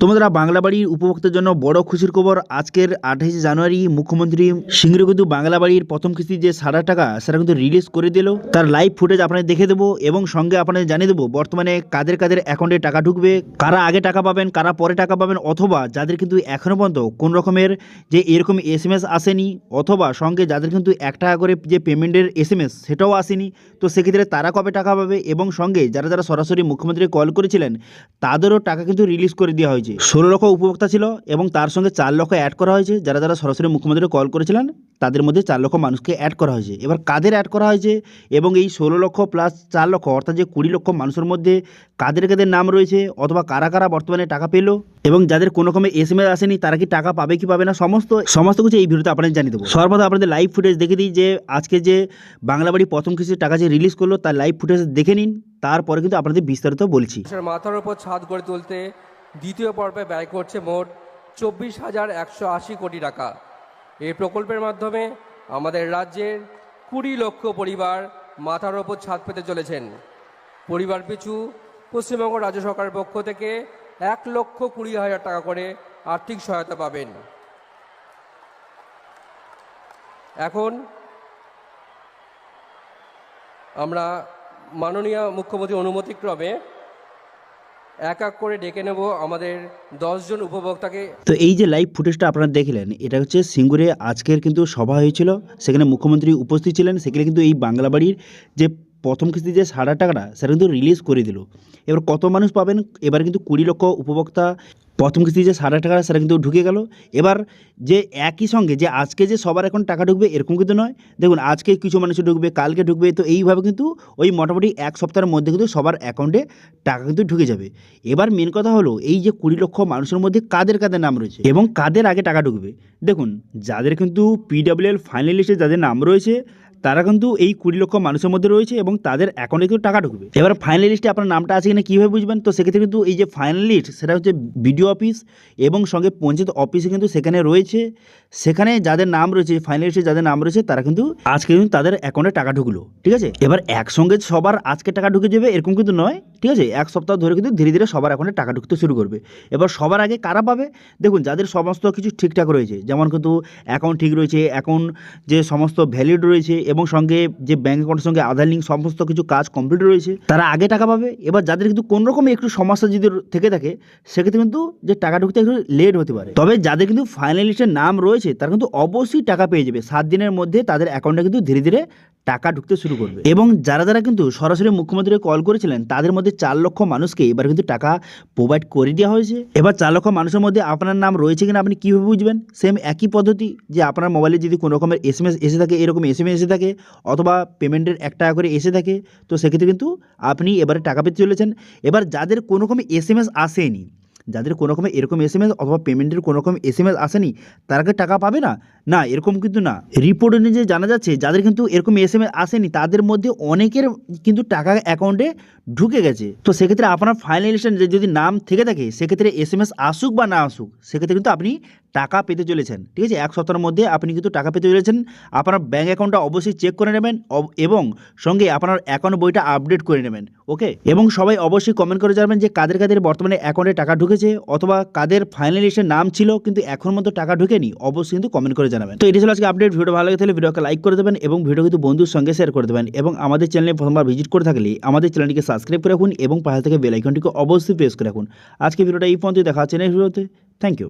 তোমরা বাংলা বাড়ির উপভোক্তার জন্য বড় খুশির খবর। আজকের 28 জানুয়ারি মুখ্যমন্ত্রী সিঙ্গুরে কিন্তু বাংলা বাড়ির প্রথম কিস্তি যে 60 টাকা সেটা কিন্তু রিলিজ করে দিল। তার লাইভ ফুটেজ আপনাদের দেখে দেবো এবং সঙ্গে আপনাদের জানিয়ে দেবো বর্তমানে কাদের কাদের অ্যাকাউন্টে টাকা ঢুকবে, কারা আগে টাকা পাবেন, কারা পরে টাকা পাবেন, অথবা যাদের কিন্তু এখনো পর্যন্ত কোন রকমের যে এরকম এসএমএস আসেনি, অথবা সঙ্গে যাদের কিন্তু 1 টাকা করে যে পেমেন্টের এসএমএস সেটাও আসেনি, তো সেক্ষেত্রে তারা কবে টাকা পাবে, এবং সঙ্গে যারা যারা সরাসরি মুখ্যমন্ত্রী কল করেছিলেন তাদেরও টাকা কিন্তু রিলিজ করে দেওয়া হয়েছে। 16 লক্ষ উপভোক্তা ছিল এবং তার সঙ্গে 4 লক্ষ অ্যাড করা হয়েছে। যারা যারা সরাসরি মুখ্যমন্ত্রী কল করেছিলেন তাদের মধ্যে 4 লক্ষ মানুষকে অ্যাড করা হয়েছে। এবার কাদের অ্যাড করা হয়েছে এবং এই 16 লক্ষ প্লাস 4 লক্ষ অর্থাৎ যে 20 লক্ষ মানুষের মধ্যে কাদের কাদের নাম রয়েছে, অথবা কারা কারা বর্তমানে টাকা পেলো, এবং যাদের কোনো রকমের এসএমএস আসেনি তারা কি টাকা পাবে কি পাবে না, সমস্ত কিছু এই ভিডিওতে আপনাদের জানিয়ে দেবো। সর্বদা আপনাদের লাইভ ফুটেজ দেখে দিই যে আজকে যে বাংলা বাড়ি প্রথম কিস্তির টাকা যে রিলিজ করলো তার লাইভ ফুটেজ দেখে নিন, তারপরে কিন্তু আপনাদের বিস্তারিত বলছি। মাথার উপর ছাদ গড়ে তুলতে দ্বিতীয় পর্বে ব্যয় করছে মোট 24,180 কোটি টাকা। এই প্রকল্পের মাধ্যমে আমাদের রাজ্যের 20 লক্ষ পরিবার মাথার ওপর ছাদ পেতে চলেছেন। পরিবার পিছু পশ্চিমবঙ্গ রাজ্য সরকারের পক্ষ থেকে 1,20,000 টাকা করে আর্থিক সহায়তা পাবেন। এখন আমরা মাননীয় মুখ্যমন্ত্রীর অনুমতিক্রমে এক এক করে ডেকে নেব আমাদের 10 জন উপভোক্তাকে। তো এই যে লাইভ ফুটেজটা আপনারা দেখলেন, এটা হচ্ছে সিঙ্গুরে আজকের কিন্তু সভা হয়েছিল, সেখানে মুখ্যমন্ত্রী উপস্থিত ছিলেন। সেখানে কিন্তু এই বাংলা বাড়ির যে প্রথম কিস্তি যে 60 টাকাটা সেটা কিন্তু রিলিজ করে দিল। এবার কত মানুষ পাবেন, এবার কিন্তু 20 লক্ষ উপভোক্তা প্রথম কিস্তি যে 60 টাকা সেটা কিন্তু ঢুকে গেল। এবার যে একই সঙ্গে যে আজকে যে সবার এখন টাকা ঢুকবে এরকম কিন্তু নয়। দেখুন আজকে কিছু মানুষ ঢুকবে, কালকে ঢুকবে, তো এইভাবে কিন্তু ওই মোটামুটি এক সপ্তাহের মধ্যে কিন্তু সবার অ্যাকাউন্টে টাকা কিন্তু ঢুকে যাবে। এবার মেন কথা হলো এই যে 20 লক্ষ মানুষের মধ্যে কাদের কাদের নাম রয়েছে এবং কাদের আগে টাকা ঢুকবে। দেখুন যাদের কিন্তু PWL ফাইনাল লিস্টে যাদের নাম রয়েছে তারা কিন্তু এই 20 লক্ষ মানুষের মধ্যে রয়েছে এবং তাদের অ্যাকাউন্টে কিন্তু টাকা ঢুকবে। এবার ফাইনাল লিস্টে আপনার নামটা আছে কিনা কীভাবে বুঝবেন, তো সেক্ষেত্রে কিন্তু এই যে ফাইনাল লিস্ট সেটা হচ্ছে বিডিও অফিস এবং সঙ্গে পঞ্চায়েত অফিসে কিন্তু সেখানে রয়েছে। সেখানে যাদের নাম রয়েছে ফাইনাল লিস্টে যাদের নাম রয়েছে তারা কিন্তু আজকে কিন্তু তাদের অ্যাকাউন্টে টাকা ঢুকলো, ঠিক আছে। এবার একসঙ্গে সবার আজকে টাকা ঢুকে যাবে এরকম কিন্তু নয়, ঠিক আছে। এক সপ্তাহ ধরে কিন্তু ধীরে ধীরে সবার অ্যাকাউন্টে টাকা ঢুকতে শুরু করবে। এবার সবার আগে কারা পাবে, দেখুন যাদের সমস্ত কিছু ঠিকঠাক রয়েছে, যেমন কিন্তু অ্যাকাউন্ট ঠিক রয়েছে, অ্যাকাউন্ট যে সমস্ত ভ্যালিড রয়েছে এবং সঙ্গে যে ব্যাঙ্ক অ্যাকাউন্টের সঙ্গে আধার লিঙ্ক সমস্ত কিছু কাজ কমপ্লিট রয়েছে তারা আগে টাকা পাবে। এবার যাদের কিন্তু কোনো রকম একটু সমস্যা যদি থেকে থাকে সেক্ষেত্রে কিন্তু যে টাকা ঢুকতে একটু লেট হতে পারে। তবে যাদের কিন্তু ফাইনাল লিস্টের নাম রয়েছে তারা কিন্তু অবশ্যই টাকা পেয়ে যাবে। 7 দিনের মধ্যে তাদের অ্যাকাউন্টে কিন্তু ধীরে ধীরে টাকা ঢুকতে শুরু করবে। এবং যারা যারা কিন্তু সরাসরি মুখ্যমন্ত্রী কল করেছিলেন তাদের মধ্যে 4 লক্ষ মানুষকে এবার কিন্তু টাকা প্রোভাইড করে দেওয়া হয়েছে। এবার 4 লক্ষ মানুষের মধ্যে আপনার নাম রয়েছে কিনা আপনি কীভাবে বুঝবেন, সেম একই পদ্ধতি যে আপনার মোবাইলে যদি কোনো রকমের এসএমএস এসে থাকে, এরকম এসএমএস এসে থাকে, অথবা পেমেন্টের 1 টাকা করে এসে থাকে, তো সেক্ষেত্রে কিন্তু আপনি এবারে টাকা পেতে চলেছেন। এবার যাদের কোনো রকমের এসএমএস আসেনি, যাদের কোনো রকমের এরকম এসএমএস অথবা পেমেন্টের কোনো রকম এসএমএস আসেনি তারা কি টাকা পাবে না, না এরকম কিন্তু না। রিপোর্ট অনুযায়ী জানা যাচ্ছে যাদের কিন্তু এরকম এসএমএস আসেনি তাদের মধ্যে অনেকের কিন্তু টাকা অ্যাকাউন্টে ঢুকে গেছে। তো সেক্ষেত্রে আপনার ফাইনাল লিস্টে যদি নাম থেকে থাকে সেক্ষেত্রে এসএমএস আসুক বা না আসুক সেক্ষেত্রে কিন্তু আপনি টাকা পেতে চলেছেন, ঠিক আছে। এক সপ্তাহের মধ্যে আপনি কিন্তু টাকা পেতে চলেছেন। আপনার ব্যাঙ্ক অ্যাকাউন্টটা অবশ্যই চেক করে নেবেন এবং সঙ্গে আপনার অ্যাকাউন্ট বইটা আপডেট করে নেবেন, ওকে। এবং সবাই অবশ্যই কমেন্ট করে জানাবেন যে কাদের কাদের বর্তমানে অ্যাকাউন্টে টাকা ঢুকেছে, অথবা কাদের ফাইনাল লিস্টে নাম ছিল কিন্তু এখন মতো টাকা ঢুকেনি, অবশ্যই কিন্তু কমেন্ট করে জানাবেন। তো এটা ছিল আজকে আপডেট। ভিডিও ভালো লাগে তাহলে ভিডিওকে লাইক করে দেবেন এবং ভিডিও কিন্তু বন্ধুর সঙ্গে শেয়ার করে দেবেন, এবং আমাদের চ্যানেলে প্রথমবার ভিজিট করে থাকলে আমাদের চ্যানেলটিকে সাবস্ক্রাইব করে রাখুন এবং পাশে থেকে বেল আইকনটিকে অবশ্যই প্রেস করে রাখুন। আজকে ভিডিওটা এই পর্যন্ত, দেখা হচ্ছে নেক্সট ভিডিওতে। Thank you.